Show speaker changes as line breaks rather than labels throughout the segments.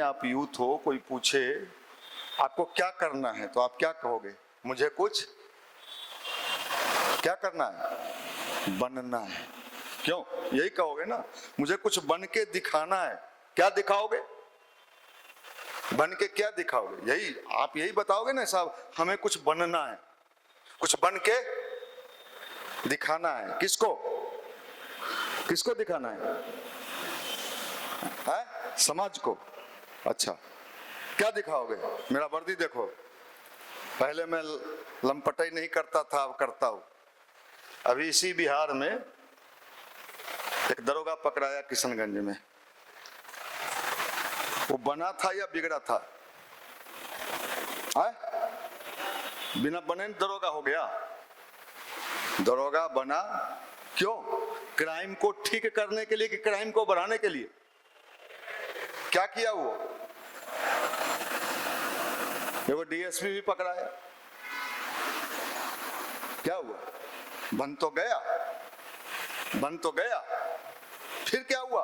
में आप यूथ हो, कोई पूछे आपको क्या करना है तो आप क्या कहोगे? मुझे कुछ क्या करना है? बनना है। क्यों? यही कहोगे ना, मुझे कुछ बन के दिखाना है। क्या दिखाओगे? बन के क्या दिखाओगे? यही आप यही बताओगे ना साहब, हमें कुछ बनना है, कुछ बन के दिखाना है। किसको? किसको दिखाना है? समाज को। अच्छा, क्या दिखाओगे? मेरा वर्दी देखो, पहले मैं लंपटाई नहीं करता था, अब करता हूं। अभी इसी बिहार में एक दरोगा पकड़ाया किशनगंज में। वो बना था या बिगड़ा था? बिना बने दरोगा हो गया। दरोगा बना क्यों? क्राइम को ठीक करने के लिए कि क्राइम को बढ़ाने के लिए? क्या किया वो? वो डीएसपी भी पकड़ाया। क्या हुआ? बन तो गया, बन तो गया, फिर क्या हुआ?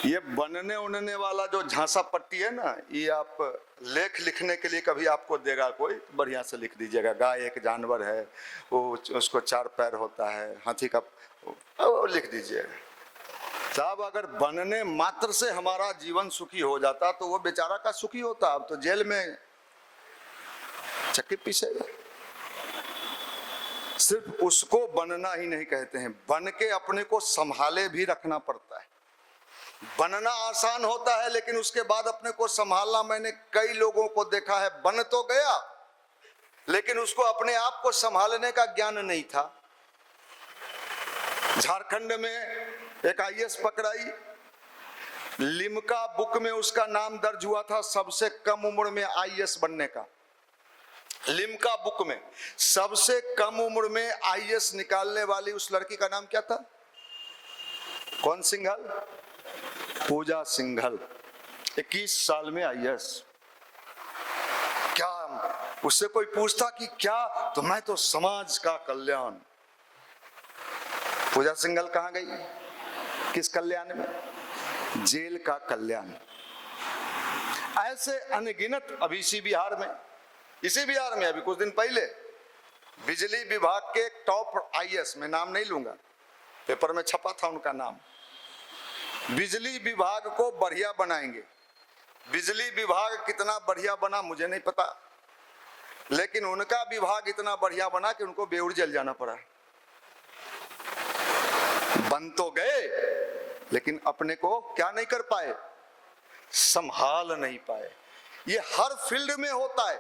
ये बनने उनने वाला जो झांसा पट्टी है ना, ये आप लेख लिखने के लिए कभी आपको देगा कोई, बढ़िया से लिख दीजिएगा। गाय एक जानवर है, वो उसको 4 पैर होता है, हाथी का, वो लिख दीजिएगा। साहब अगर बनने मात्र से हमारा जीवन सुखी हो जाता तो वो बेचारा का सुखी होता। अब तो जेल में चक्की पीसेगा। सिर्फ उसको बनना ही नहीं कहते हैं, बन के अपने को संभाले भी रखना पड़ता है। बनना आसान होता है लेकिन उसके बाद अपने को संभालना, मैंने कई लोगों को देखा है, बन तो गया लेकिन उसको अपने आप को संभालने का ज्ञान नहीं था। झारखंड में एक आईएएस पकड़ाई, लिम्का बुक में उसका नाम दर्ज हुआ था सबसे कम उम्र में आईएएस बनने का। लिम्का बुक में सबसे कम उम्र में आईएएस निकालने वाली उस लड़की का नाम क्या था? कौन सिंघल? पूजा सिंघल। 21 साल में आईएएस। क्या उससे कोई पूछता कि क्या? तो मैं तो समाज का कल्याण। पूजा सिंघल कहां गई? किस कल्याण में? जेल का कल्याण। ऐसे अनगिनत अभी इसी बिहार में अभी कुछ दिन पहले बिजली विभाग के एक टॉप आईएएस, मैं नाम नहीं लूंगा, पेपर में छपा था उनका नाम। बिजली विभाग को बढ़िया बनाएंगे। बिजली विभाग कितना बढ़िया बना मुझे नहीं पता, लेकिन उनका विभाग इतना बढ़िया बना कि उनको बेउर जेल जाना पड़ा। बन तो गए लेकिन अपने को क्या नहीं कर पाए? संभाल नहीं पाए। ये हर फील्ड में होता है,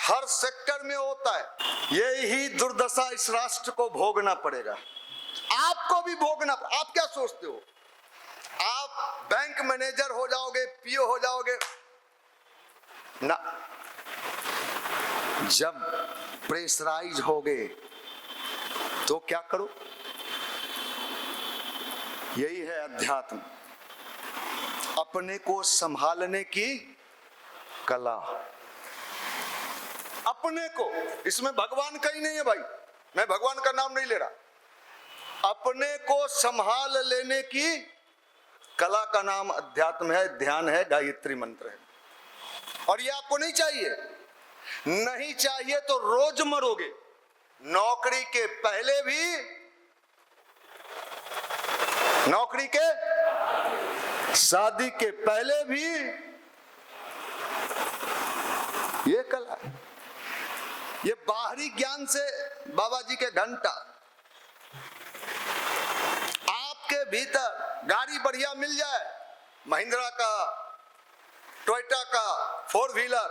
हर सेक्टर में होता है। यही दुर्दशा इस राष्ट्र को भोगना पड़ेगा, आपको भी भोगना। आप क्या सोचते हो? आप बैंक मैनेजर हो जाओगे, पीओ हो जाओगे ना, जब प्रेशराइज होगे तो क्या करो? यही है अध्यात्म, अपने को संभालने की कला। अपने को, इसमें भगवान कहीं नहीं है भाई, मैं भगवान का नाम नहीं ले रहा। अपने को संभाल लेने की कला का नाम अध्यात्म है, ध्यान है, गायत्री मंत्र है। और ये आपको नहीं चाहिए। नहीं चाहिए तो रोज मरोगे। नौकरी के पहले भी, नौकरी के, शादी के पहले भी ये कला है। ये बाहरी ज्ञान से बाबा जी के घंटा, आपके भीतर गाड़ी बढ़िया मिल जाए, महिंद्रा का, टोयोटा का 4 व्हीलर,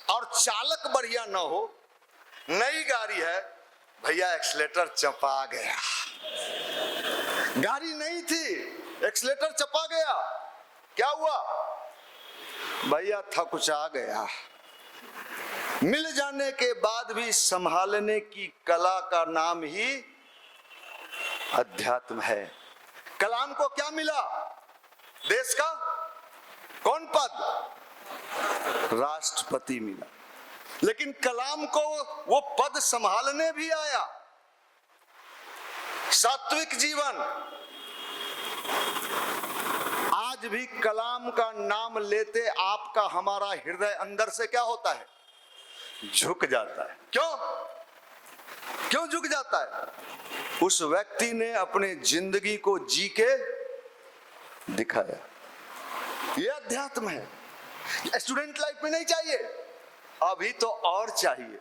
और चालक बढ़िया ना हो, नई गाड़ी है, भैया एक्सीलेटर चपा गया। गाड़ी नहीं थी, एक्सीलेटर चपा गया, क्या हुआ? भैया थकुचा गया। मिल जाने के बाद भी संभालने की कला का नाम ही अध्यात्म है। कलाम को क्या मिला? देश का कौन पद? राष्ट्रपति मिला। लेकिन कलाम को वो पद संभालने भी आया। सात्विक जीवन। आज आज भी कलाम का नाम लेते आपका हमारा हृदय अंदर से क्या होता है? झुक जाता है। क्यों झुक जाता है? उस व्यक्ति ने अपने जिंदगी को जी के दिखाया। यह अध्यात्म है। स्टूडेंट लाइफ में नहीं चाहिए, अभी तो और चाहिए,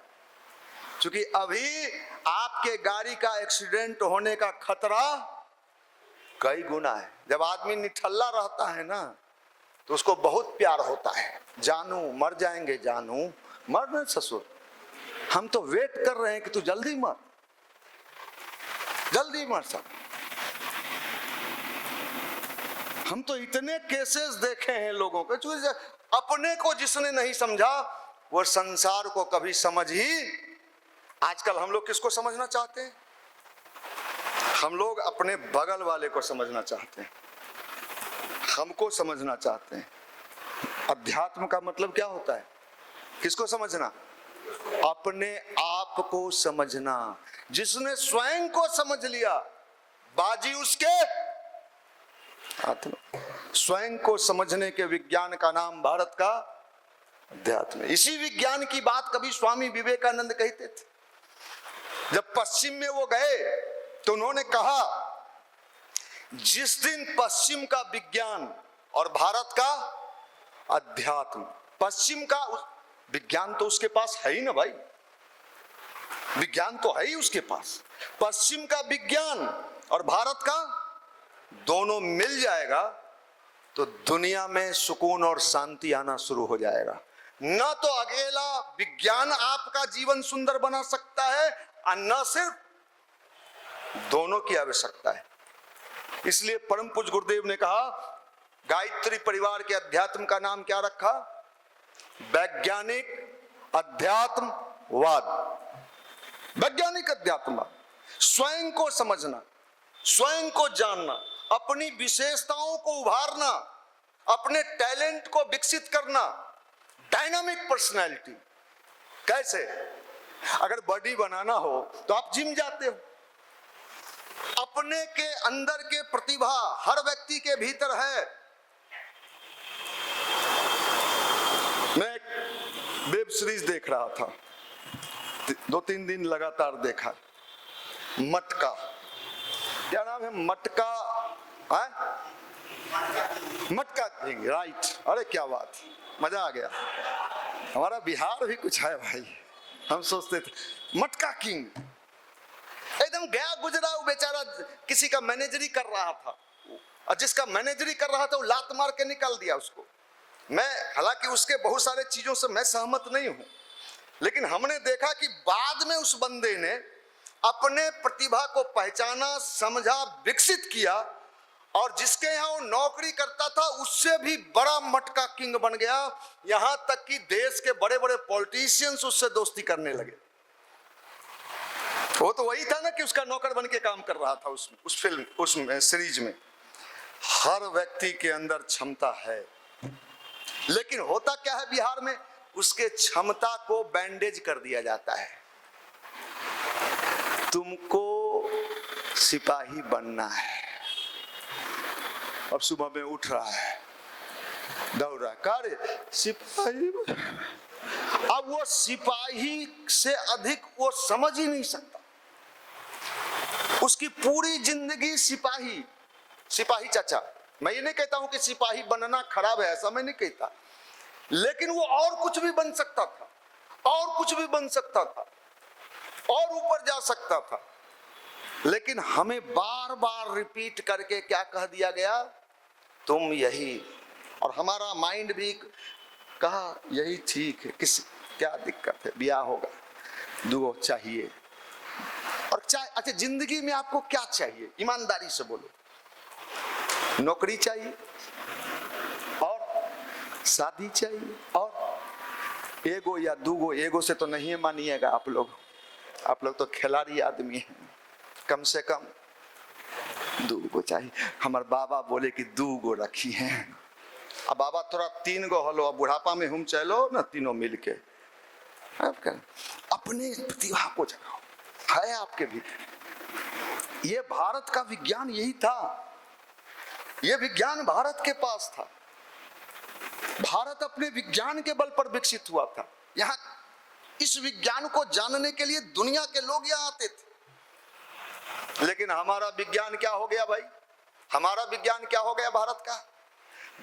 क्योंकि अभी आपके गाड़ी का एक्सीडेंट होने का खतरा कई गुना है। जब आदमी निठल्ला रहता है ना, तो उसको बहुत प्यार होता है। जानू मर जाएंगे, जानू मर न ससुर, हम तो वेट कर रहे हैं कि तू जल्दी मर, जल्दी मर। सब हम तो इतने केसेस देखे हैं लोगों के, जो अपने को जिसने नहीं समझा वो संसार को कभी समझ ही। आजकल हम लोग किसको समझना चाहते हैं? हम लोग अपने बगल वाले को समझना चाहते हैं, हमको समझना चाहते हैं। अध्यात्म का मतलब क्या होता है? किसको समझना? अपने आप को समझना। जिसने स्वयं को समझ लिया, बाजी उसके हाथ में। स्वयं को समझने के विज्ञान का नाम भारत का अध्यात्म है। इसी विज्ञान की बात कभी स्वामी विवेकानंद कहते थे। जब पश्चिम में वो गए तो उन्होंने कहा, जिस दिन पश्चिम का विज्ञान और भारत का अध्यात्म, पश्चिम का विज्ञान तो उसके पास है ही ना भाई, विज्ञान तो है ही उसके पास। पश्चिम का विज्ञान और भारत का दोनों मिल जाएगा तो दुनिया में सुकून और शांति आना शुरू हो जाएगा। न तो अकेला विज्ञान आपका जीवन सुंदर बना सकता है और न सिर्फ, दोनों की आवश्यकता है। इसलिए परम पूज्य गुरुदेव ने कहा, गायत्री परिवार के अध्यात्म का नाम क्या रखा? वैज्ञानिक अध्यात्मवाद। वैज्ञानिक अध्यात्मवाद, स्वयं को समझना, स्वयं को जानना, अपनी विशेषताओं को उभारना, अपने टैलेंट को विकसित करना। डायनामिक पर्सनैलिटी कैसे? अगर बॉडी बनाना हो तो आप जिम जाते हो। अपने के अंदर के प्रतिभा हर व्यक्ति के भीतर है। मैं एक वेब सीरीज देख रहा था, 2-3 दिन लगातार देखा। मटका, क्या नाम है? मटका है? मटका किंग, राइट। अरे क्या बात, मजा आ गया। हमारा बिहार भी कुछ है भाई। हम सोचते थे मटका किंग, एकदम गया गुजरा वो बेचारा किसी का मैनेजरी कर रहा था, और जिसका मैनेजरी कर रहा था वो लात मार के निकाल दिया उसको। मैं हालांकि उसके बहुत सारे चीजों से मैं सहमत नहीं हूं, लेकिन हमने देखा कि बाद में उस बंदे ने अपने प्रतिभा को पहचाना, समझा, विकसित किया, और जिसके यहाँ वो नौकरी करता था उससे भी बड़ा मटका किंग बन गया। यहां तक कि देश के बड़े बड़े पॉलिटिशियंस उससे दोस्ती करने लगे। वो तो वही था ना कि उसका नौकर बन के काम कर रहा था उस फिल्म, उस सीरीज में। हर व्यक्ति के अंदर क्षमता है, लेकिन होता क्या है बिहार में? उसके क्षमता को बैंडेज कर दिया जाता है। तुमको सिपाही बनना है, अब सुबह में उठ रहा है, दौड़ रहा है, कार्य सिपाही। अब वो सिपाही से अधिक वो समझ ही नहीं सकता। उसकी पूरी जिंदगी सिपाही, सिपाही चाचा। मैं ये नहीं कहता हूं कि सिपाही बनना खराब है, ऐसा मैं नहीं कहता, लेकिन वो और कुछ भी बन सकता था, और कुछ भी बन सकता था, और ऊपर जा सकता था। लेकिन हमें बार बार रिपीट करके क्या कह दिया गया? तुम यही। और हमारा माइंड भी कहा यही ठीक है, किस क्या दिक्कत है, ब्याह होगा, दुगो चाहिए। और अच्छा, जिंदगी में आपको क्या चाहिए? ईमानदारी से बोलो। नौकरी चाहिए, और शादी चाहिए, और एगो या दूगो। एगो से तो नहीं मानिएगा आप लोग तो खिलाड़ी आदमी हैं। कम से कम दूगो चाहिए। हमारे बाबा बोले कि दूगो रखी हैं। अब बाबा थोड़ा 3 गो हलो, अब बुढ़ापा में हम चलो ना तीनों मिलके। अपने प्रतिभा को जगाओ, है आपके भीतर। ये भारत का विज्ञान यही था। ये विज्ञान भारत के पास था। भारत अपने विज्ञान के बल पर विकसित हुआ था। यहाँ इस विज्ञान को जानने के लिए दुनिया के लोग यहाँ आते थे। लेकिन हमारा विज्ञान क्या हो गया भाई? हमारा विज्ञान क्या हो गया भारत का?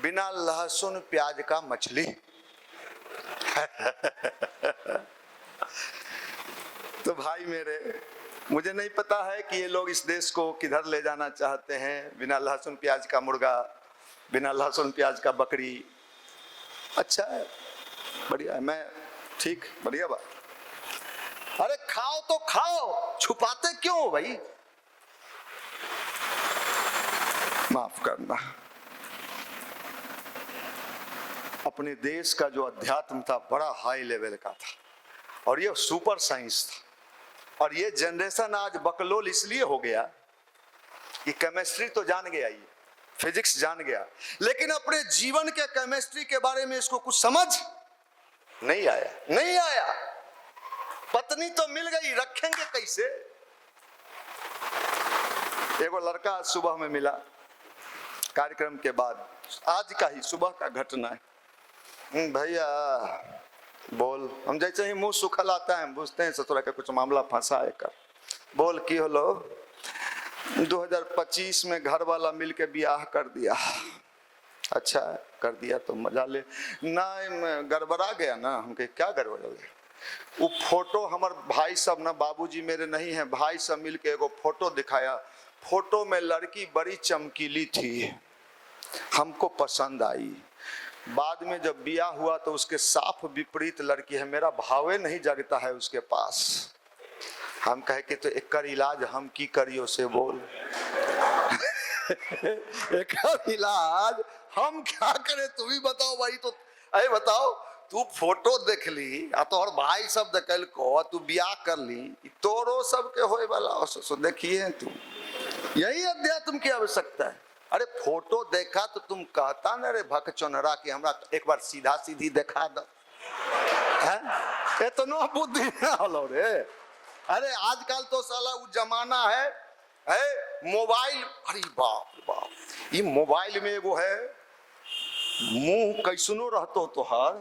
बिना लहसुन प्याज का मछली। तो भाई मेरे, मुझे नहीं पता है कि ये लोग इस देश को किधर ले जाना चाहते हैं। बिना लहसुन प्याज का मुर्गा, बिना लहसुन प्याज का बकरी। अच्छा है, बढ़िया है, मैं ठीक, बढ़िया बात। अरे खाओ तो खाओ, छुपाते क्यों हो भाई? माफ करना, अपने देश का जो अध्यात्म था बड़ा हाई लेवल का था और ये सुपर साइंस था। और ये जनरेशन आज बकलोल इसलिए हो गया कि केमिस्ट्री तो जान गया, ये फिजिक्स जान गया, लेकिन अपने जीवन के केमिस्ट्री के बारे में इसको कुछ समझ नहीं आया। पत्नी तो मिल गई, रखेंगे कैसे? एगो लड़का सुबह में मिला कार्यक्रम के बाद, आज का ही सुबह का घटना है। भैया बोल, हम जैसे ही मुंह सुखल आता है बुझते हैं ससुरा का कुछ मामला फंसा है कर। बोल की होलो? 2025 में घर वाला मिलके ब्याह कर दिया। अच्छा कर दिया तो मजा ले ना, गड़बड़ा गया ना। हम कहे क्या गड़बड़ हो गया? वो फोटो हमारे भाई सब ना, बाबूजी मेरे नहीं है, भाई सब मिलके एगो फोटो दिखाया। फोटो में लड़की बड़ी चमकीली थी, हमको पसंद आई। बाद में जब ब्याह हुआ तो उसके साफ विपरीत लड़की है, मेरा भावे नहीं जगता है उसके पास। हम कहे कि तो एक इलाज हम की करियो से बोल। एक इलाज हम क्या करें, तू भी बताओ भाई। तो अरे बताओ, तू फोटो देख ली आ तो और भाई सब देखल को, तू ब्याह कर ली, तोरो सबके होए वाला सो देखिए तू। यही अध्यात्म की आवश्यकता है। अरे फोटो देखा तो तुम कहता ना रे भक चोनरा कि हमरा एक बार सीधा सीधी देखा दो। इतना बुद्धि ना होलो रे। अरे आजकल तो साला वो जमाना है मोबाइल। अरे बाप रे बाप, ये मोबाइल में एगो है मुंह कैसनो रहतो तोहार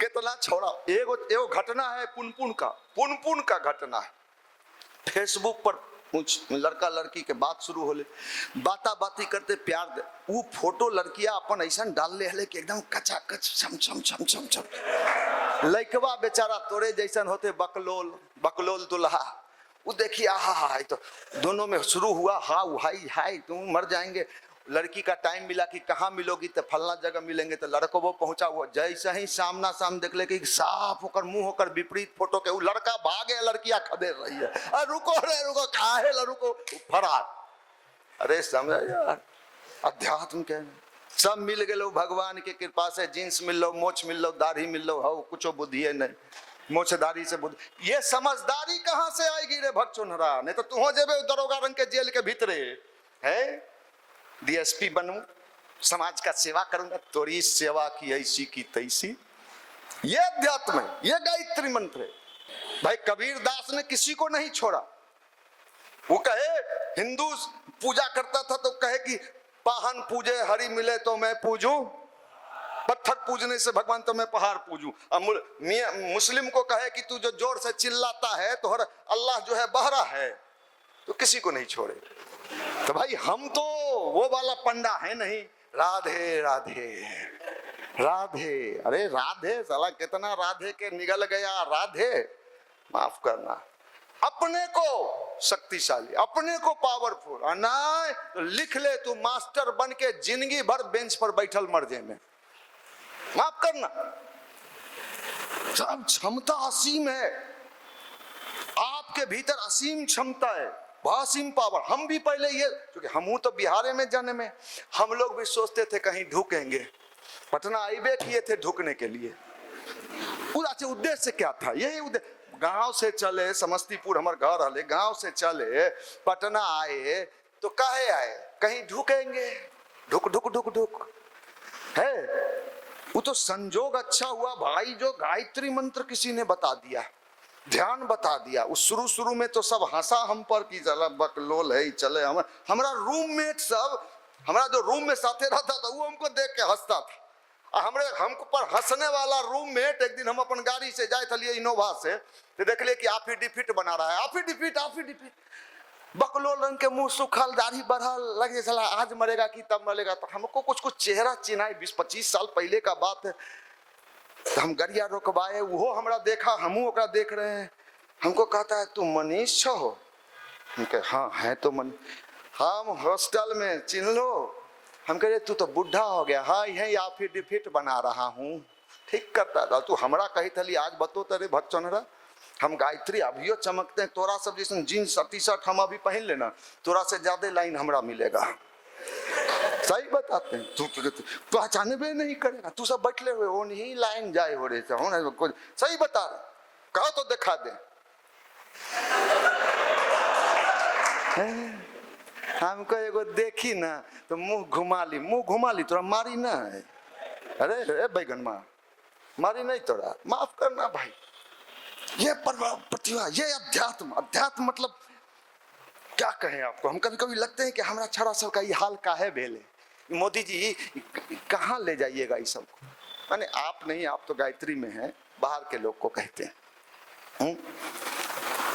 कितना छोड़ा। एगो घटना है पुनपुन का घटना है। फेसबुक पर लड़का लड़की के बात शुरू होले, बाती करते प्यार दे। वो फोटो लड़किया अपन ऐसा डाल ले हले कि एकदम कचा कच छम छम छम छम छम। लड़कवा बेचारा तोरे जैसन होते बकलोल दुल्हा। वो देखिए आहा, तो दोनों में शुरू हुआ हाई तुम मर जाएंगे। लड़की का टाइम मिला कि कहाँ मिलोगी, तो फलना जगह मिलेंगे। तो लड़को वो पहुंचा हुआ, जैसे ही सामना सामने देख ले कि साफ होकर मुंह होकर विपरीत फोटो के, वो लड़का भागे, लड़कियां खदेड़ रही है। अरे रुको काहे रुको, फरार। अरे समझ यार, अध्यात्म के सब मिल गए भगवान के कृपा से। जींस मिल लो, मोछ मिल लो, दाढ़ी मिल लो, हो कुछ बुद्धि है नहीं, मोछदारी से बुद्धि। ये समझदारी कहाँ से आएगी रे भगचुनहरा? नहीं तो तू हो जेबे दरोगा रंग के जेल के भीतरे है। डीएसपी बनूं, समाज का सेवा करूंगा, तोरी सेवा की ऐसी की तैसी। ये अध्यात्म है, ये गायत्री मंत्र है भाई। कबीर दास ने किसी को नहीं छोड़ा। वो कहे हिंदू पूजा करता था तो कहे कि पाहन पूजे हरि मिले तो मैं पूजूं, पत्थर पूजने से भगवान तो मैं पहाड़ पूजूं। मुस्लिम को कहे कि तू जो जोर से चिल्लाता है तो हर अल्लाह जो है बहरा है, तो किसी को नहीं छोड़े। तो भाई हम तो वो वाला पंडा है नहीं। राधे राधे राधे, अरे राधे साला कितना राधे के निगल गया। राधे माफ करना, अपने को शक्तिशाली, अपने को पावरफुल। ना लिख ले तू मास्टर बन के जिंदगी भर बेंच पर बैठल मर जाए में। माफ करना, सब क्षमता असीम है, आपके भीतर असीम क्षमता है, असीम पावर। हम भी पहले ये, क्योंकि हम तो बिहार में जन्मे में, हम लोग भी सोचते थे कहीं ढुकेंगे। पटना आईबे किए थे ढुकने के लिए। पूरा उद्देश्य क्या था? यही उद्देश्य, गांव से चले समस्तीपुर, हमारे घर हले, गांव से चले पटना आए तो काहे आए? कहीं ढुकेंगे, ढुक ढुक ढुक ढुक है। वो तो संजोग अच्छा हुआ भाई, जो गायत्री मंत्र किसी ने बता दिया, ध्यान बता दिया। उस शुरू में तो सब हंसा हम पर कि चला बकलोल है चले। हमारा रूममेट सब हमारा जो रूम में साथे रहता था वो हमको देख के हंसता था। हमको पर हंसने वाला रूममेट एक दिन हम अपन गाड़ी से जाए थलिए इनोवा से, तो देख लिए कि आप ही डिफिट बना रहा है, आप ही डिफिट बकलो रंग के मुंह सुखल, दाढ़ी बढ़ल, लगे चला आज मरेगा कि तब मरेगा। तो हमको कुछ चेहरा चिन्हाई, 20-25 साल पहले का बात है। तो हम गरिया रोकवाए, वो हमरा देखा, हमू ओकरा देख रहे हैं। हमको कहता है तू मनीष छो? हम कहे हाँ है तो मन, हम हॉस्टल में चिन्ह लो। हम कहे तू तो बुढ़ा हो गया। हाँ यही आप ही डिफिट बना रहा हूँ। ठीक करता था तू हमरा कही थली आज बतो तेरे भक्चनरा, हम गायत्री अभियो चमकते हैं, तोरा सब जैसे जीन्स टी शर्ट हम अभी पहन लेना, तोरा से ज्यादा लाइन हमरा मिलेगा। सही बताते हैं, तू पहचाने भी नहीं करेगा, तू सब बैठले हुए वो नहीं लाइन जाए हो रहे थे। सही बता रहे, कहो तो दिखा दे। हमको एगो देखी ना तो मुंह घुमा ली, तोरा मारी ना है। अरे बैगन माँ मारी नहीं तोरा, माफ करना भाई। ये प्रतिभा, ये अध्यात्म मतलब क्या कहें आपको। हम कभी कभी लगते हैं कि हमारा छड़ा सब का ये हाल काहे भेले, मोदी जी कहाँ ले जाइएगा इस सबको। माने आप नहीं, आप तो गायत्री में हैं, बाहर के लोग को कहते हैं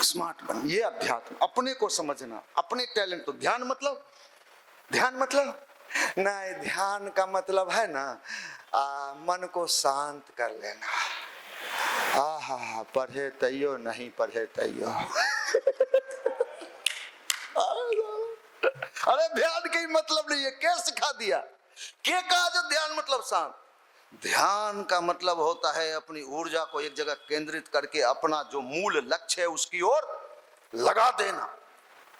स्मार्ट बन। ये अध्यात्म, अपने को समझना, अपने टैलेंट। तो ध्यान मतलब नहीं, ध्यान का मतलब है ना मन को शांत कर लेना। आहा पढ़े तैयो नहीं पढ़े तैयो। अरे ध्यान के मतलब नहीं है, क्या सिखा दिया, क्या कहा जो ध्यान मतलब शांत। ध्यान का मतलब होता है अपनी ऊर्जा को एक जगह केंद्रित करके अपना जो मूल लक्ष्य है उसकी ओर लगा देना,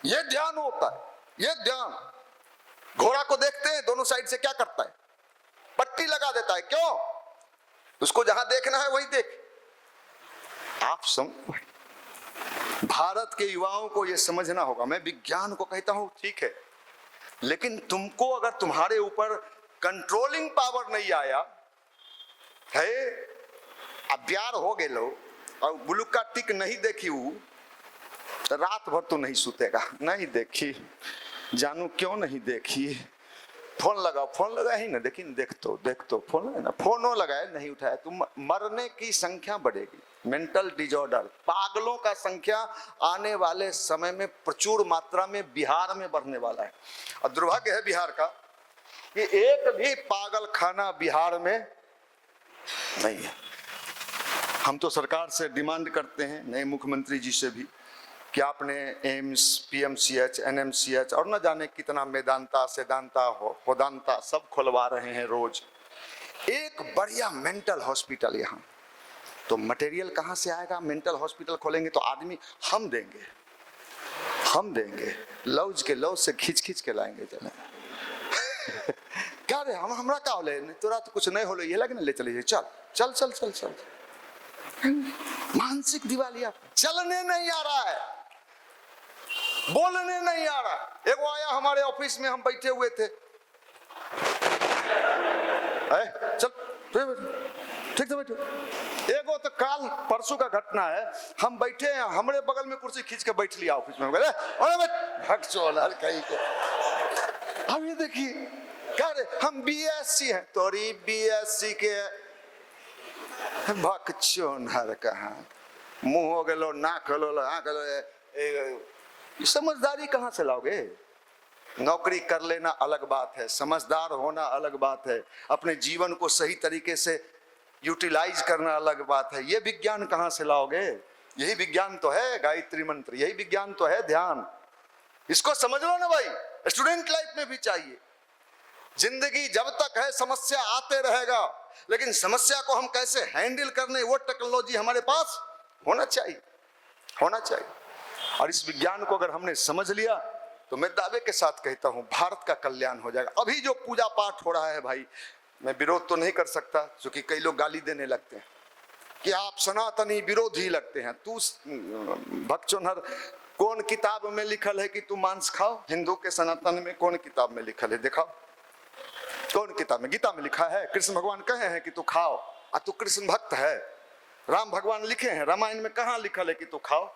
ये ध्यान होता है। ये ध्यान, घोड़ा को देखते हैं दोनों साइड से क्या करता है, पट्टी लगा देता है। क्यों? उसको जहां देखना है वही देख। आप समझ, भारत के युवाओं को यह समझना होगा। मैं विज्ञान को कहता हूं ठीक है, लेकिन तुमको अगर तुम्हारे ऊपर कंट्रोलिंग पावर नहीं आया है, अब प्यार हो गए लो और बुलुक का टिक नहीं देखी तो रात भर तो नहीं सुतेगा। नहीं देखी जानू, क्यों नहीं देखी, फोन लगा ही ना, देखी देख तो फोन लगा ना, फोनो लगाए नहीं उठाया, तुम मरने की संख्या बढ़ेगी। मेंटल डिसऑर्डर, पागलों का संख्या आने वाले समय में प्रचुर मात्रा में बिहार में बढ़ने वाला है। और दुर्भाग्य है बिहार का कि एक भी पागल खाना बिहार में नहीं है। हम तो सरकार से डिमांड करते हैं, नए मुख्यमंत्री जी से भी, कि आपने एम्स, पीएमसीएच, एनएमसीएच और न जाने कितना मेदांता, सेदांता, होदांता सब खुलवा रहे हैं रोज। एक बढ़िया मेंटल हॉस्पिटल यहाँ, तो मटेरियल कहाँ से आएगा? मेंटल हॉस्पिटल खोलेंगे तो आदमी हम देंगे लौज के लौज से खींच के लाएंगे। चले क्या रे हमरा का होले, तोरा तो कुछ नहीं होले, ये लगे ना ले चलिए, चल। मानसिक दिवालिया, चलने नहीं आ रहा है, बोलने नहीं आ रहा। एक वो आया हमारे ऑफिस में, हम बैठे हुए थे, चल ठीक से बैठो। एगो तो काल परसों का घटना है, हम बैठे हैं, हमारे बगल में कुर्सी खींच के बैठ लिया ऑफिस में। अब ये देखिए क्या रे, हम बीएससी हैं, तोरी बीएससी के भक्चोनहर कहाँ, मुंह हो गलो, नाक हलो, आँख हलो, समझदारी कहाँ से लाओगे? नौकरी कर लेना अलग बात है, समझदार होना अलग बात है, अपने जीवन को सही तरीके से यूटिलाइज करना अलग बात है। ये विज्ञान कहाँ से लाओगे? यही विज्ञान तो है गायत्री मंत्र, यही विज्ञान तो है ध्यान। इसको समझ लो ना भाई, स्टूडेंट लाइफ में भी चाहिए। जिंदगी जब तक है समस्या आते रहेगा, लेकिन समस्या को हम कैसे हैंडल करने, वो टेक्नोलॉजी हमारे पास होना चाहिए। और इस विज्ञान को अगर हमने समझ लिया तो मैं दावे के साथ कहता हूं भारत का कल्याण हो जाएगा। अभी जो पूजा पाठ हो रहा है भाई, मैं विरोध तो नहीं कर सकता, क्योंकि कई लोग गाली देने लगते हैं कि आप सनातनी विरोधी लगते हैं। तू भक्चोनहर, कौन किताब में लिखल है कि तू मांस खाओ? हिंदू के सनातन में कौन किताब में लिखल है? दिखाओ कौन किताब में? गीता में लिखा है, कृष्ण भगवान कहे हैं कि तू खाओ, और तू कृष्ण भक्त है। राम भगवान लिखे हैं, रामायण में कहाँ लिखल है कि तू खाओ?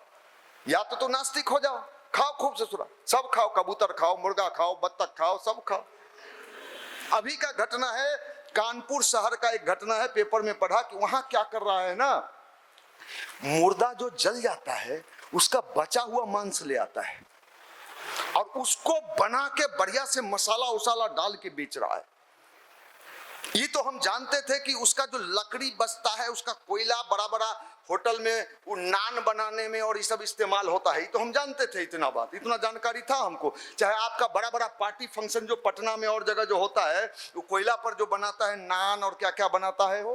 या तो तू नास्तिक हो जाओ, खाओ खूब ससुरा, सब खाओ, कबूतर खाओ, मुर्गा खाओ, बत्तख खाओ, सब खाओ, अभी का घटना है, कानपुर शहर का एक घटना है, पेपर में पढ़ा कि वहां क्या कर रहा है ना, मुर्दा जो जल जाता है उसका बचा हुआ मांस ले आता है और उसको बना के बढ़िया से मसाला उसाला डाल के बेच रहा है। ये तो हम जानते थे कि उसका जो लकड़ी बचता है, उसका कोयला बड़ा बड़ा होटल में वो नान बनाने में और ये सब इस्तेमाल होता है, ये तो हम जानते थे। इतना बात, इतना जानकारी था हमको। चाहे आपका बड़ा बड़ा पार्टी फंक्शन जो पटना में और जगह जो होता है, वो कोयला पर जो बनाता है नान और क्या क्या बनाता है वो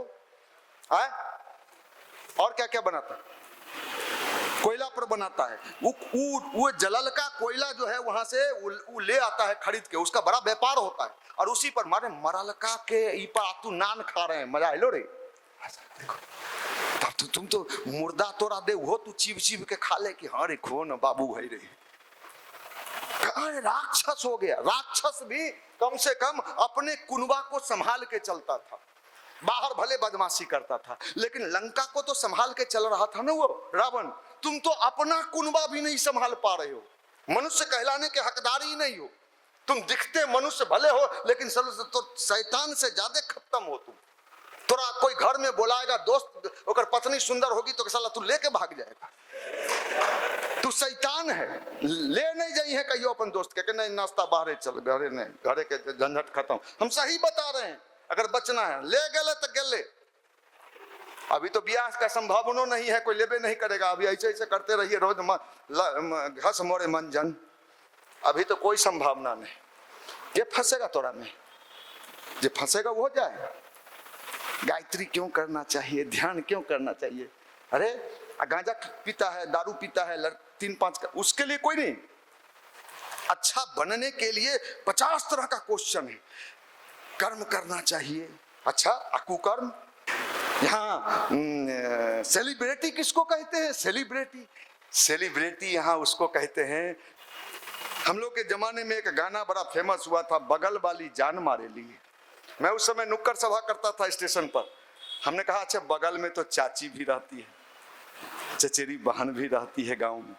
है, और क्या क्या बनाता है, कोयला पर बनाता है। वो जलल का कोयला जो है वहां से वो ले आता है खरीद के, उसका बड़ा व्यापार होता है और उसी पर मारे मरलका के ईपा तू नान खा रहे हैं, मजा आइलो रे। देखो तब तो तुम तो मुर्दा तोड़ा दे हो, तू चीव चीव के खा ले कि हाँ रे खो न बाबू भाई रे। राक्षस हो गया। राक्षस भी कम से कम अपने कुनबा को संभाल के चलता था, बाहर भले बदमाशी करता था लेकिन लंका को तो संभाल के चल रहा था ना वो रावण। तुम तो अपना कुनबा भी नहीं संभाल पा रहे हो, मनुष्य कहलाने के हकदार ही नहीं हो। तुम दिखते मनुष्य भले हो लेकिन तो शैतान से ज्यादा खत्म हो तुम। तोरा कोई घर में बुलाएगा दोस्त, अगर पत्नी सुंदर होगी तो साला तू लेके भाग जाएगा। तू शैतान है, ले नहीं जाई है कहियो अपन दोस्त के नहीं नाश्ता बाहर चल, घरे नहीं, घरे के झंझट खत्म। हम सही बता रहे हैं, अगर बचना है ले गले तो गले। अभी तो ब्याह का संभावना नहीं है, कोई लेबे नहीं करेगा। अभी ऐसे ऐसे करते रहिए रोज घस मोरे मन जन, अभी तो कोई संभावना नहीं। ये फंसेगा तोरा में, ये फंसेगा वो जाएगा। गायत्री क्यों करना चाहिए, ध्यान क्यों करना चाहिए? अरे गांजा पीता है, दारू पीता है, 3-5 का, उसके लिए कोई नहीं। अच्छा बनने के लिए 50 तरह का क्वेश्चन है। कर्म करना चाहिए, अच्छा अकुकर्म। यहाँ सेलिब्रिटी किसको कहते हैं? सेलिब्रिटी यहाँ उसको कहते हैं। हम लोग के जमाने में एक गाना बड़ा फेमस हुआ था, बगल वाली जान मारे लिए। मैं उस समय नुक्कड़ सभा करता था स्टेशन पर। हमने कहा अच्छा बगल में तो चाची भी रहती है, चचेरी बहन भी रहती है गांव में,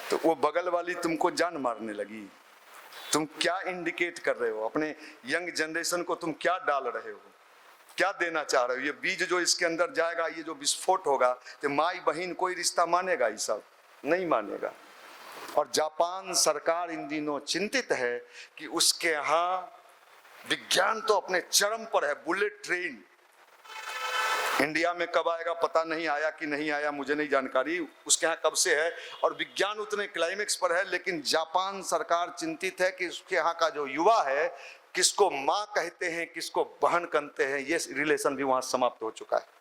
तो वो बगल वाली तुमको जान मारने लगी। तुम क्या इंडिकेट कर रहे हो अपने यंग जनरेशन को? तुम क्या डाल रहे हो, क्या देना चाह रहे हो? ये बीज जो इसके अंदर जाएगा, ये जो विस्फोट होगा, तो माई बहन कोई रिश्ता मानेगा? ये सब नहीं मानेगा। और जापान सरकार इन दिनों चिंतित है कि उसके यहाँ विज्ञान तो अपने चरम पर है। बुलेट ट्रेन इंडिया में कब आएगा पता नहीं, आया कि नहीं आया मुझे नहीं जानकारी, उसके यहाँ कब से है और विज्ञान उतने क्लाइमेक्स पर है। लेकिन जापान सरकार चिंतित है कि उसके यहाँ का जो युवा है, किसको माँ कहते हैं, किसको बहन कहते हैं, ये रिलेशन भी वहां समाप्त हो चुका है।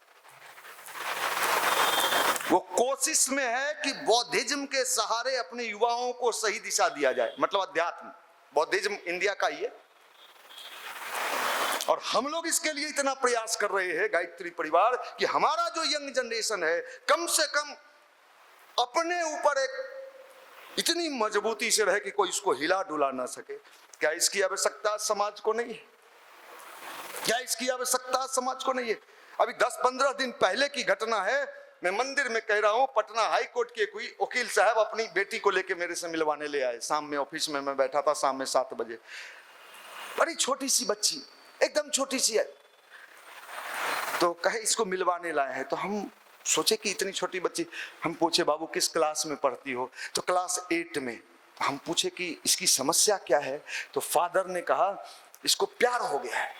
वो कोशिश में है कि बौद्धिज्म के सहारे अपने युवाओं को सही दिशा दिया जाए, मतलब अध्यात्म। बौद्धिज्म इंडिया का ही है और हम लोग इसके लिए इतना प्रयास कर रहे हैं गायत्री परिवार कि हमारा जो यंग जनरेशन है कम से कम अपने ऊपर एक इतनी मजबूती से रहे कि कोई इसको हिला डुला ना सके। क्या इसकी आवश्यकता समाज को नहीं है? क्या इसकी आवश्यकता समाज को नहीं है? अभी 10-15 दिन पहले की घटना है, मैं मंदिर में कह रहा हूं, पटना हाई कोर्ट के कोई वकील साहब अपनी बेटी को लेके मेरे से मिलवाने ले आए। शाम में ऑफिस में मैं बैठा था, शाम में 7 बजे, बड़ी छोटी सी बच्ची, एकदम छोटी सी है, तो कहे इसको मिलवाने लाए हैं। तो हम सोचे कि इतनी छोटी बच्ची, हम पूछे बाबू किस क्लास में पढ़ती हो? तो क्लास 8 में। हम पूछे कि इसकी समस्या क्या है? तो फादर ने कहा इसको प्यार हो गया है,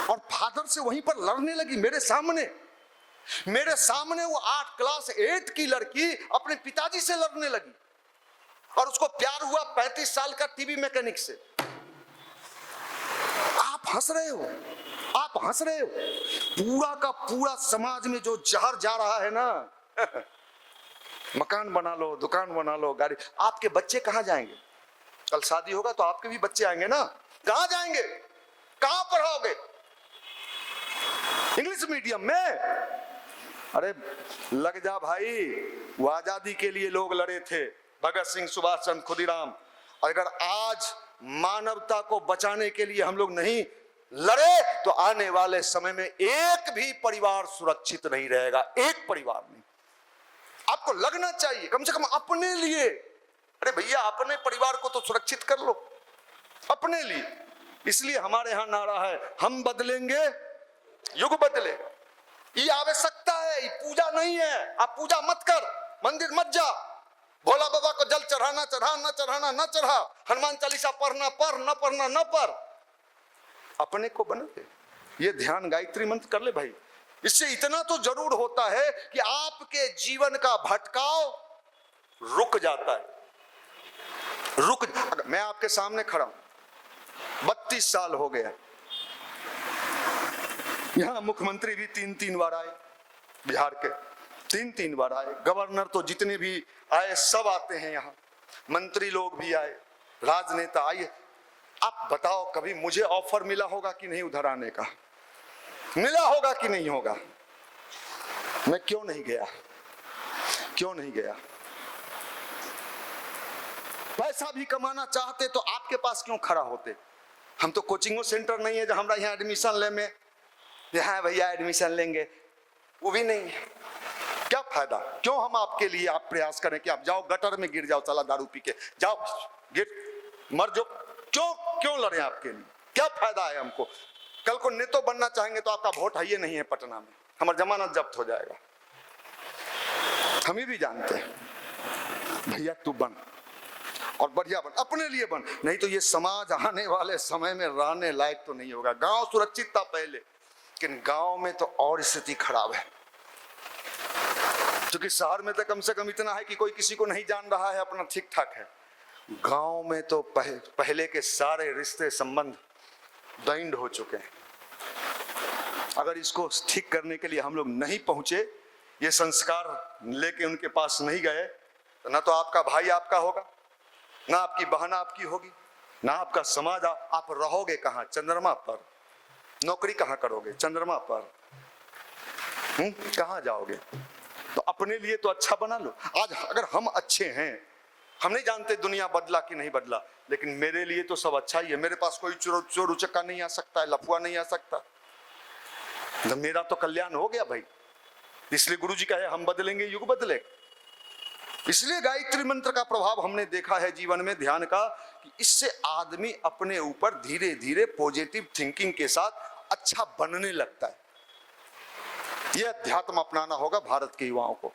और फादर से वहीं पर लड़ने लगी मेरे सामने वो 8 क्लास 8 की लड़की अपने पिताजी से लड़ने लगी और उसको प्यार हुआ 35 साल का टीवी मैकेनिक से। आप हंस रहे हो, पूरा का पूरा समाज में जो जहर जा रहा है ना, मकान बना लो, दुकान बना लो, गाड़ी। आपके बच्चे कहां जाएंगे? कल शादी होगा तो आपके भी बच्चे आएंगे ना, कहां जाएंगे? कहां पढ़ाओगे? इंग्लिश मीडियम में? अरे लग जा भाई, वो आजादी के लिए लोग लड़े थे, भगत सिंह, सुभाष चंद्र, खुदीराम। अगर आज मानवता को बचाने के लिए हम लोग नहीं लड़े तो आने वाले समय में एक भी परिवार सुरक्षित नहीं रहेगा, एक परिवार नहीं। आपको लगना चाहिए कम से कम अपने लिए। अरे भैया अपने परिवार को तो सुरक्षित कर लो, अपने लिए। इसलिए हमारे यहां नारा है, हम बदलेंगे युग बदलेगा। ये आवश्यकता है, ये पूजा नहीं है। आप पूजा मत कर, मंदिर मत जा, भोला बाबा को जल चढ़ाना चढ़ा, न चढ़ाना न चढ़ा, हनुमान चालीसा पढ़ना पढ़, न पढ़ना न पढ़, अपने को बना दे। ये ध्यान गायत्री मंत्र कर ले भाई। इससे इतना तो जरूर होता है कि आपके जीवन का भटकाव रुक जाता है। मैं आपके सामने खड़ा हूं, 32 साल हो गया। यहां मुख्यमंत्री भी 3-3 बार आए, बिहार के 3-3 बार आए। गवर्नर तो जितने भी आए सब आते हैं, यहाँ मंत्री लोग भी आए, राजनेता आए। आप बताओ कभी मुझे ऑफर मिला होगा कि नहीं उधर आने का? मिला होगा कि नहीं होगा? मैं क्यों नहीं गया? क्यों नहीं गया? पैसा भी कमाना चाहते तो आपके पास क्यों खड़ा होते? हम तो कोचिंग सेंटर नहीं है जो हमारा यहाँ एडमिशन ले में, यहाँ भैया एडमिशन लेंगे, वो भी नहीं है। क्या फायदा? क्यों हम आपके लिए आप प्रयास करें कि आप जाओ गटर में गिर जाओ, साला दारू पी के जाओ, गिर मर जाओ। क्यों लड़े आपके लिए? क्या फायदा है हमको? कल को नेता बनना चाहेंगे तो आपका वोट है ही नहीं है पटना में, हमारा जमानत जब्त हो जाएगा। हम ही भी जानते हैं। भैया तू बन और बढ़िया बन, अपने लिए बन, नहीं तो ये समाज आने वाले समय में रहने लायक तो नहीं होगा। गांव सुरक्षित था पहले, लेकिन गांव में तो और स्थिति खराब है। क्योंकि शहर में तो कम से कम इतना है कि कोई किसी को नहीं जान रहा है, अपना ठीक ठाक है। गांव में तो पहले के सारे रिश्ते संबंध दैंड हो चुके हैं। अगर इसको ठीक करने के लिए हम लोग नहीं पहुंचे, ये संस्कार लेके उनके पास नहीं गए, तो ना तो आपका भाई आपका होगा, ना आपकी बहन आपकी होगी, ना आपका समाज। आप रहोगे कहाँ? चंद्रमा पर। नौकरी कहाँ करोगे? चंद्रमा पर। कहाँ जाओगे? तो अपने लिए तो अच्छा बना लो। आज अगर हम अच्छे हैं, हम नहीं जानते दुनिया बदला कि नहीं बदला, लेकिन मेरे लिए तो सब अच्छा ही है। मेरे पास कोई चोर उचक्का नहीं आ सकता है, लफुआ नहीं आ सकता, तो मेरा तो कल्याण हो गया भाई। इसलिए गुरुजी कहे हम बदलेंगे युग बदले। इसलिए गायत्री मंत्र का प्रभाव हमने देखा है जीवन में, ध्यान का, कि इससे आदमी अपने ऊपर धीरे धीरे पॉजिटिव थिंकिंग के साथ अच्छा बनने लगता है। यह अध्यात्म अपनाना होगा भारत के युवाओं को।